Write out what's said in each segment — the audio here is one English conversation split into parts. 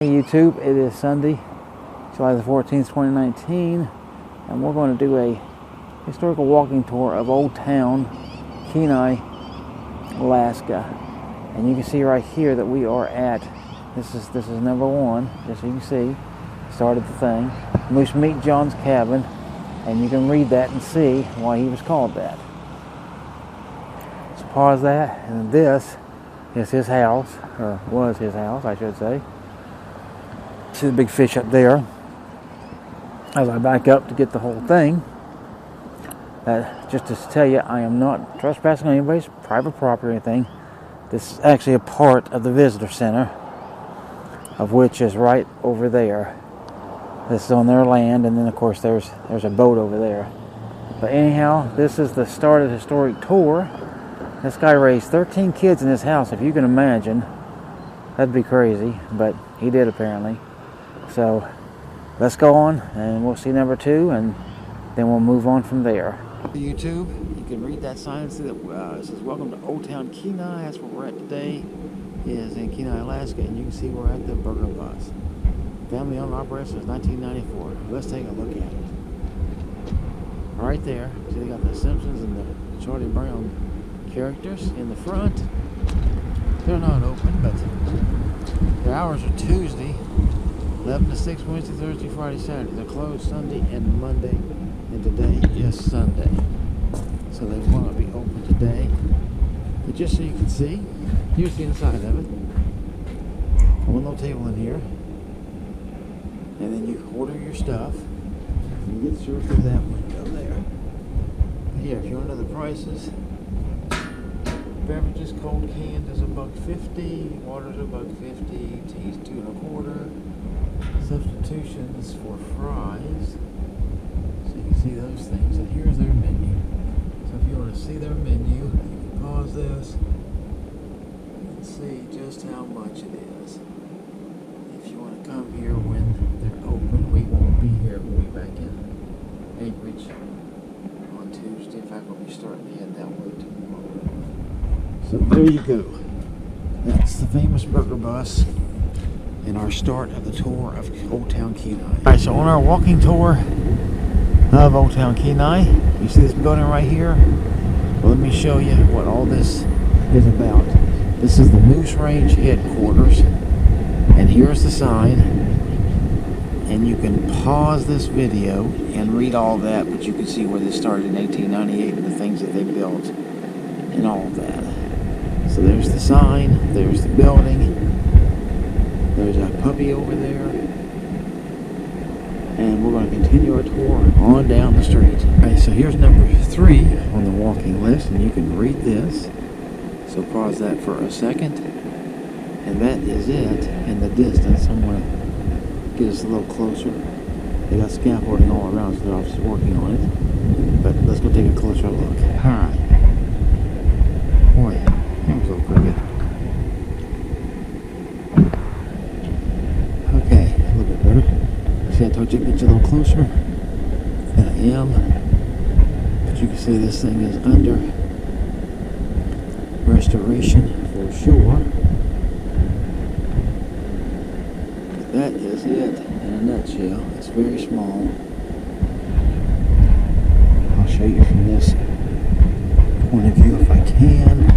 Hey YouTube, it is Sunday, July the 14th, 2019, and we're going to do a historical walking tour of Old Kenai Alaska. And you can see right here that we are at, this is number one, just so you can see, started the thing, Moosemeat John's cabin, and you can read that and see why he was called that. Let's pause that, and this is his house, or was his house, I should say. See the big fish up there. As I back up to get the whole thing, just to tell you, I am not trespassing on anybody's private property or anything. This is actually a part of the visitor center, of which is right over there. This is on their land, and then of course there's a boat over there. But anyhow, this is the start of the historic tour. This guy raised 13 kids in his house, if you can imagine. That'd be crazy, but he did apparently. So let's go on and we'll see number two, and then we'll move on from there. YouTube, you can read that sign and see that it says welcome to Old Kenai. That's where we're at today, is in Kenai, Alaska, and you can see we're at the Burger Bus. Family owned operated since 1994. Let's take a look at it. Right there, see they got the Simpsons and the Charlie Brown characters in the front. They're not open, but their hours are Tuesday 11 to 6, Wednesday, Thursday, Friday, Saturday. They're closed Sunday and Monday, and today is Sunday. So they will not be open today. But just so you can see, here's the inside of it. One little table in here. And then you order your stuff. And you get served through that window there. Here, if you want to know the prices, beverages, cold canned is $1.50, water's $1.50, tea's $2.25. Substitutions for fries. So you can see those things. And here's their menu. So if you want to see their menu, you can pause this and see just how much it is. If you want to come here when they're open, we won't be here. We'll be back in Anchorage on Tuesday. In fact, we'll be starting to head that way tomorrow. So there you go. That's the famous Burger Bus and our start of the tour of Old Kenai. Alright, so on our walking tour of Old Kenai, you see this building right here? Well, let me show you what all this is about. This is the Moose Range headquarters, and here's the sign, and you can pause this video and read all that, but you can see where they started in 1898 and the things that they built and all of that. So there's the sign, there's the building, there's a puppy over there, and we're going to continue our tour on down the street. Alright, so here's number 3 on the walking list, and you can read this. So pause that for a second, and that is it in the distance. I'm going to get us a little closer. They got scaffolding all around, so they're obviously working on it. But let's go take a closer look. Alright. Boy, that was a little crooked. Okay, a little bit better. See, I told you to get you a little closer. And I am. But you can see this thing is under restoration for sure. But that is it in a nutshell. It's very small. I'll show you from this point of view if I can.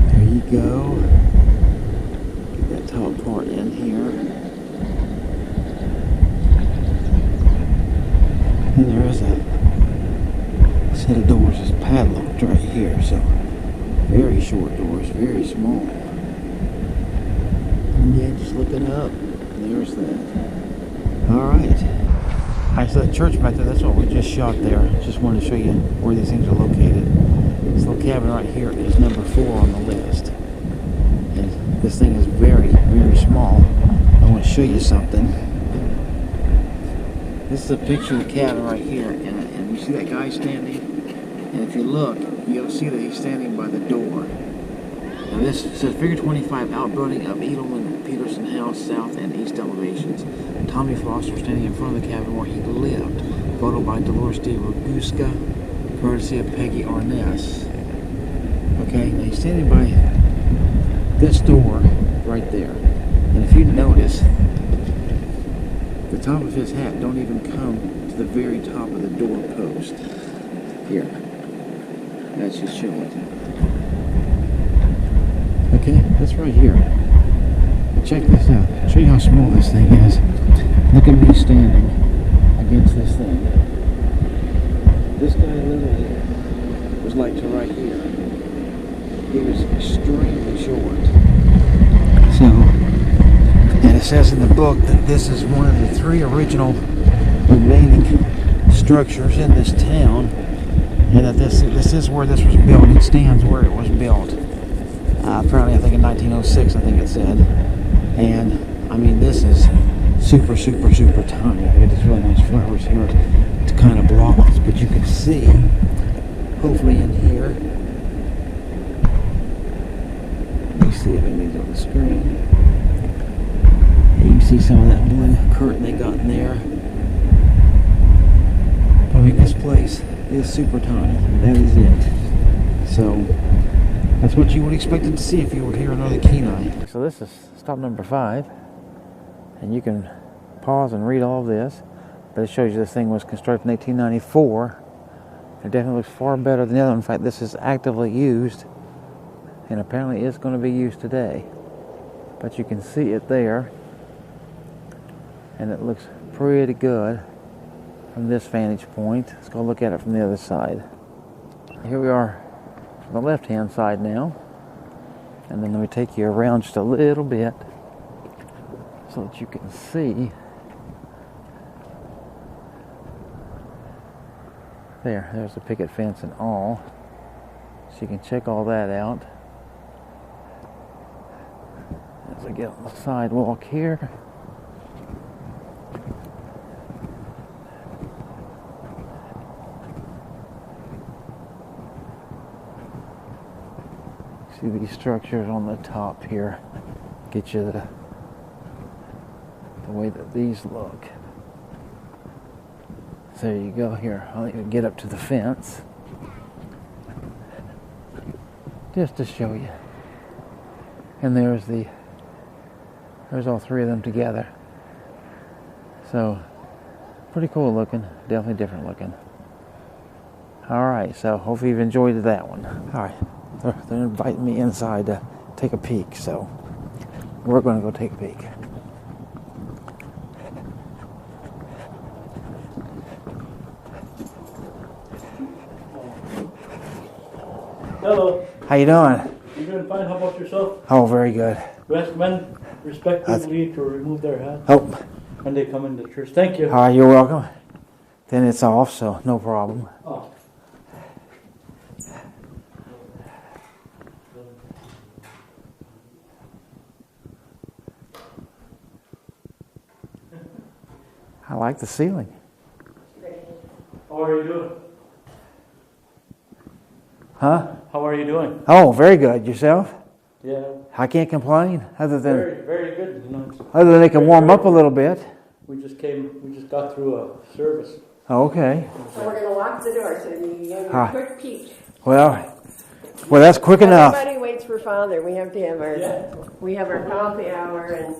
There you go. Get that top part in here. And there is a set of doors that's padlocked right here, so very short doors, very small. And yeah, just looking up, there's that. Alright. Alright, so that church back there, that's what we just shot there. Just wanted to show you where these things are located. This little cabin right here is number 4 on the list. And this thing is very, very small. I want to show you something. This is a picture of the cabin right here, and you see that guy standing? And if you look, you'll see that he's standing by the door. Now this says figure 25 outbuilding of Edelman Peterson House, south and east elevations. Tommy Foster standing in front of the cabin where he lived. Photo by Dolores D. Roguska. courtesy of Peggy Arness. Okay, now he's standing by this door right there. And if you notice, the top of his hat don't even come to the very top of the door post. Here. That should show it. Okay, that's right here. Check this out. I'll show you how small this thing is. Look at me standing against this thing. This guy literally was like to right here. He was extremely short. So, and it says in the book that this is one of the 3 original remaining structures in this town, and that this is where this was built. It stands where it was built. Apparently, I think in 1906, I think it said. And I mean, this is super, super, super tiny. I got these really nice flowers here to kind of block this, but you can see, hopefully in here. Let me see if anything's on the screen. You can see some of that blue curtain they got in there. I mean, this place is super tiny. That is it. So that's what you would expect to see if you were here in Old Kenai. So this is stop number 5, and you can pause and read all of this, but it shows you this thing was constructed in 1894. It definitely looks far better than the other one. In fact, this is actively used, and apparently is going to be used today. But you can see it there, and it looks pretty good from this vantage point. Let's go look at it from the other side. Here we are from the left-hand side now, and then let me take you around just a little bit so that you can see. There's the picket fence and all, so you can check all that out. As I get on the sidewalk here, see these structures on the top here. Get you the way that these look. So there you go. Here, I'll even get up to the fence just to show you. And there's all 3 of them together. So pretty cool looking, definitely different looking. All right, so hopefully you've enjoyed that one. All right. They're inviting me inside to take a peek, so we're going to go take a peek. Hello. How you doing? You doing fine? How about yourself? Oh, very good. Men respectfully to remove their hats when they come into church. Thank you. All right, you're welcome. Then it's off, so no problem. Oh. I like the ceiling. How are you doing? Huh? How are you doing? Oh, very good. Yourself? Yeah. I can't complain, other than Very good. You know, they can warm up a little bit. We just got through a service. Okay. So we're going to lock the door so you can get a quick peek. Well, that's quick enough. Everybody waits for Father. We have to have our coffee hour, and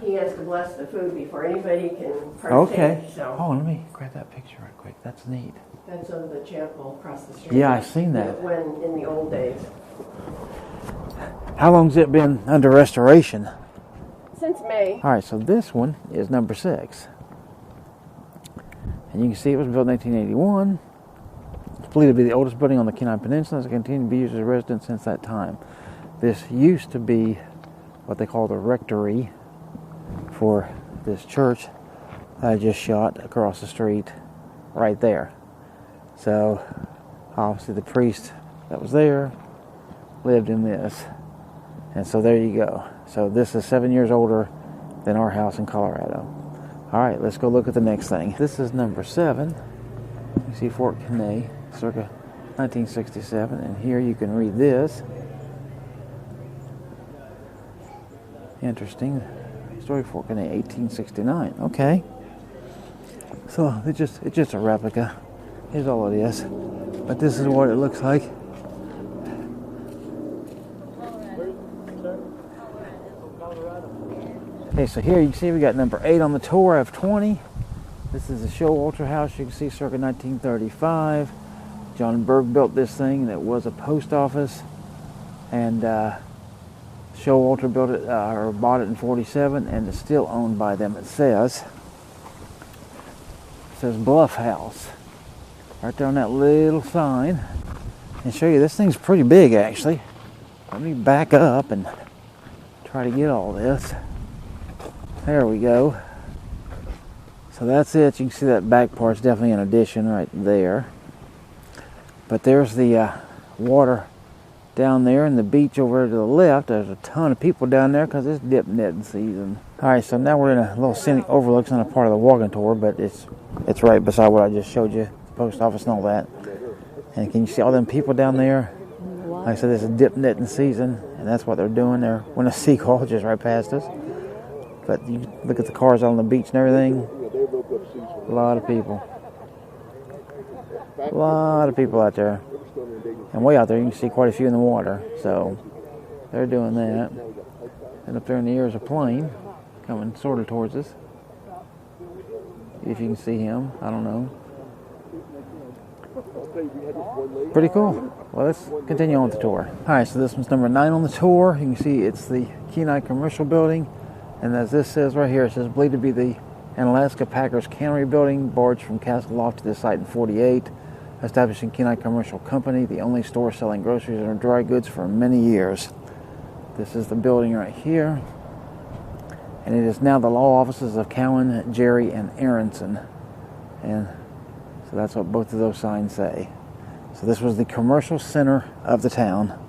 he has to bless the food before anybody can partake. Okay. So Oh, let me grab that picture right quick. That's neat. that's of the chapel across the street. Yeah, I've seen that. When in the old days. How long's it been under restoration? Since May. All right, so this one is number 6. And you can see it was built in 1881. It's believed to be the oldest building on the Kenai Peninsula. It's continued to be used as a residence since that time. This used to be what they call the rectory for this church that I just shot across the street right there. So obviously the priest that was there lived in this. And so there you go. So this is 7 years older than our house in Colorado. All right, let's go look at the next thing. This is number 7. You see Fort Kenai, circa 1967. And here you can read this. Interesting. Story of Fort Kenai, 1869. Okay. So it's just a replica. Here's all it is. But this is what it looks like. Okay, so here you can see we got number 8 on the tour of 20. This is the Showalter house. You can see circa 1935. John Berg built this thing that was a post office. And Showalter built it or bought it in 47, and it's still owned by them. It says Bluff House right there on that little sign. And show you, this thing's pretty big actually. Let me back up and try to get all this. There we go. So that's it. You can see that back part's definitely an addition right there. But there's the water down there and the beach over to the left. There's a ton of people down there because it's dip netting season. Alright, so now we're in a little scenic overlook. It's not a part of the walking tour, but it's right beside what I just showed you, the post office and all that. And can you see all them people down there? Like I said, this is dip netting season, and that's what they're doing there. When a seagull just right past us. But you look at the cars on the beach and everything. A lot of people. A lot of people out there. And way out there, you can see quite a few in the water. So they're doing that. And up there in the air is a plane coming sort of towards us. If you can see him, I don't know. Pretty cool. Well, let's continue on with the tour. Alright, so this one's number 9 on the tour. You can see it's the Kenai Commercial Building. And as this says right here, it says believed to be the Alaska Packers Cannery Building, barged from Castle Loft to this site in 48. Established in Kenai Commercial Company, the only store selling groceries and dry goods for many years. This is the building right here. And it is now the law offices of Cowan, Jerry, and Aronson. And so that's what both of those signs say. So this was the commercial center of the town.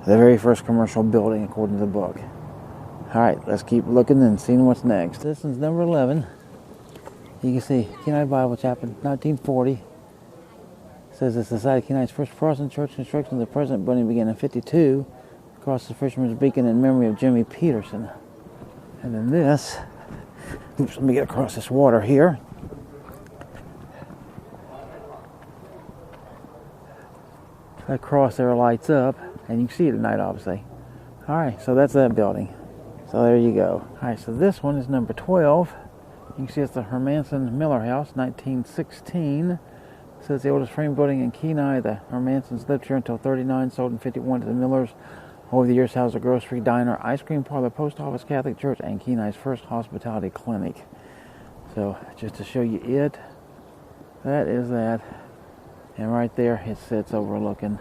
The very first commercial building according to the book. Alright, let's keep looking and seeing what's next. This one's number 11. You can see Kenai Bible Chapter, 1940. It says the Society of Kenai's first Protestant church construction of the present building began in 52 across the Fisherman's Beacon in memory of Jimmy Peterson. And then this, oops, let me get across this water here. That cross there lights up, and you can see it at night, obviously. Alright, so that's that building. So there you go. Alright, so this one is number 12. You can see it's the Hermanson Miller House, 1916. It says the oldest frame building in Kenai. The Hermansons lived here until 39, sold in 51 to the Millers. Over the years, housed a grocery, diner, ice cream parlor, post office, Catholic church, and Kenai's first hospitality clinic. So, just to show you it, that is that. And right there, it sits overlooking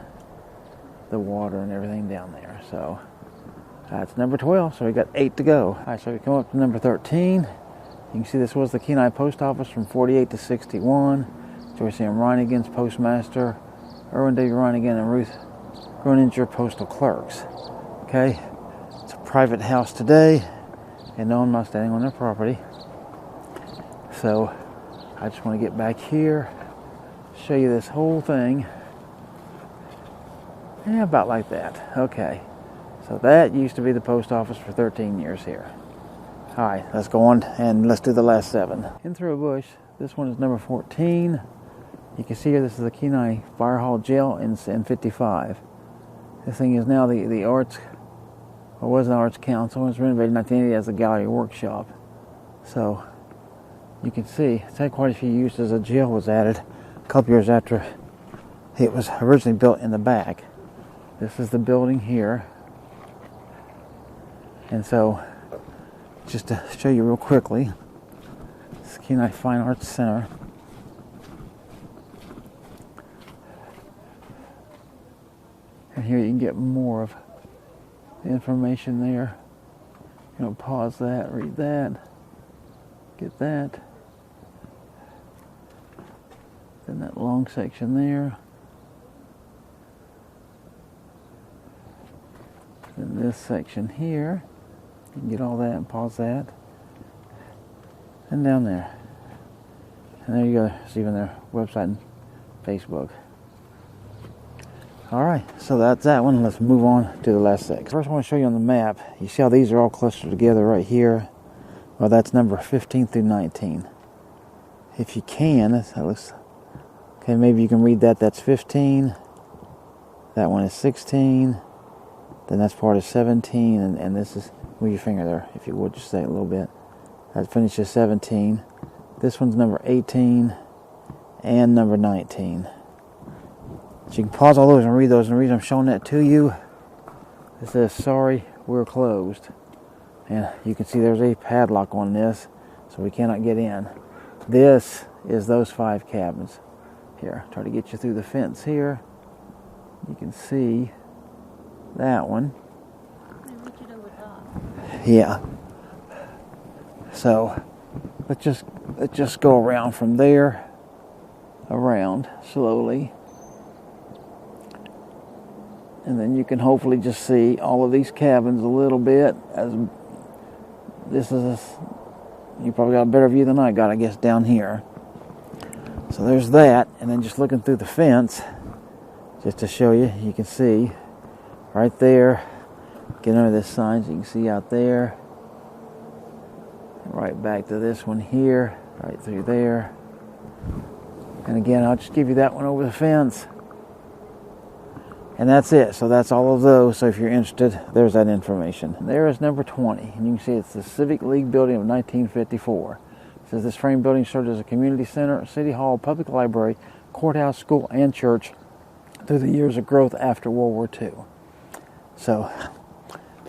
the water and everything down there. So, that's number 12. So, we got 8 to go. All right, so we come up to number 13. You can see this was the Kenai Post Office from 48 to 61. Joyce M. Reinigen's postmaster, Erwin W. Reinigen, and Ruth Groninger postal clerks. Okay, it's a private house today, and no, I'm not standing on their property. So I just want to get back here, show you this whole thing. Yeah, about like that. Okay, so that used to be the post office for 13 years here. All right, let's go on and let's do the last 7. In through a bush, this one is number 14. You can see here, this is the Kenai Firehall Jail in 55. This thing is now the arts, or was an arts council. It was renovated in 1980 as a gallery workshop. So you can see it's had quite a few uses. A jail was added a couple years after it was originally built in the back. This is the building here. And so, just to show you real quickly, this is Kenai Fine Arts Center. And here you can get more of the information there. You know, pause that, read that, get that. Then that long section there. Then this section here. You can get all that and pause that. And down there. And there you go. It's even their website and Facebook. Alright, so that's that one. Let's move on to the last 6. First I want to show you on the map. You see how these are all clustered together right here? Well, that's number 15 through 19. If you can, that looks Okay, maybe you can read that. That's 15. That one is 16. Then that's part of 17. And this is, move your finger there, if you would, just say it a little bit. That finishes 17. This one's number 18 and number 19. So you can pause all those and read those. And the reason I'm showing that to you, it says, sorry, we're closed. And you can see there's a padlock on this, so we cannot get in. This is those 5 cabins. Here, try to get you through the fence here. You can see that one. Yeah. So let's just go around from there, around slowly. And then you can hopefully just see all of these cabins a little bit. As this is, you probably got a better view than I got, I guess, down here. So there's that, and then just looking through the fence, just to show you, you can see right there. Get under this sign so you can see out there. Right back to this one here, right through there. And again, I'll just give you that one over the fence. And that's it. So that's all of those. So if you're interested, there's that information. There is number 20. And you can see it's the Civic League building of 1954. It says this frame building served as a community center, city hall, public library, courthouse, school, and church through the years of growth after World War II. So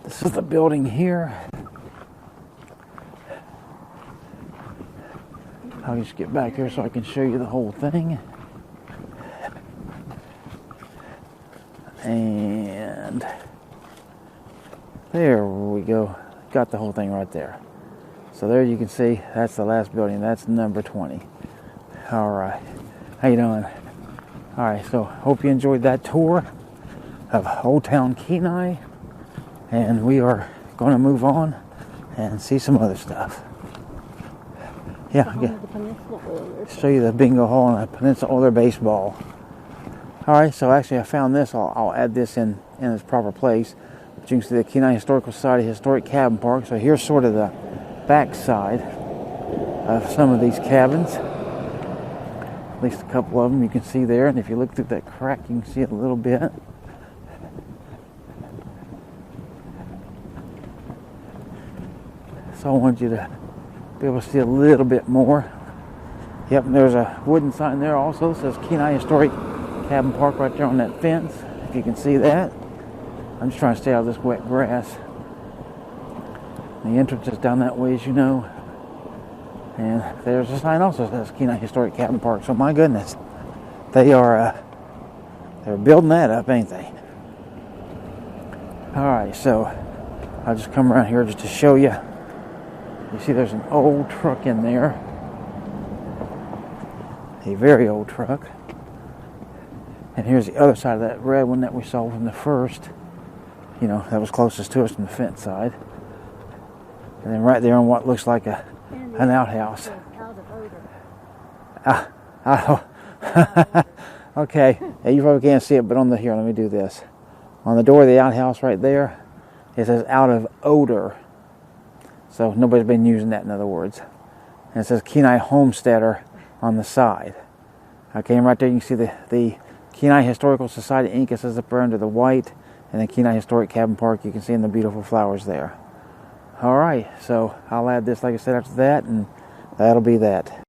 this is the building here. I'll just get back here so I can show you the whole thing. And there we go. Got the whole thing right there. So there you can see that's the last building. That's number 20. All right. How you doing? All right. So hope you enjoyed that tour of Old Town Kenai. And we are going to move on and see some other stuff. Yeah. Show you the bingo hall and the Peninsula Oiler baseball. All right, so actually I found this. I'll add this in its proper place. But you can see the Kenai Historical Society Historic Cabin Park. So here's sort of the back side of some of these cabins. At least a couple of them you can see there. And if you look through that crack, you can see it a little bit. So I want you to be able to see a little bit more. Yep, and there's a wooden sign there also. It says Kenai Historic Cabin Park right there on that fence, if you can see that. I'm just trying to stay out of this wet grass. The entrance is down that way, as you know. And there's a sign also that says Kenai Historic Cabin Park. So my goodness, they're building that up, ain't they? All right, so I'll just come around here just to show you. You see there's an old truck in there. A very old truck. And here's the other side of that red one that we saw from the first. You know, that was closest to us from the fence side. And then right there on what looks like an outhouse. Okay, yeah, you probably can't see it, but on the here, let me do this. On the door of the outhouse right there, it says out of odor. So nobody's been using that, in other words. And it says Kenai Homesteader on the side. Okay, and right there you can see the Kenai Historical Society ink. It says up there under the white, and then Kenai Historic Cabin Park. You can see in the beautiful flowers there. All right, so I'll add this, like I said, after that, and that'll be that.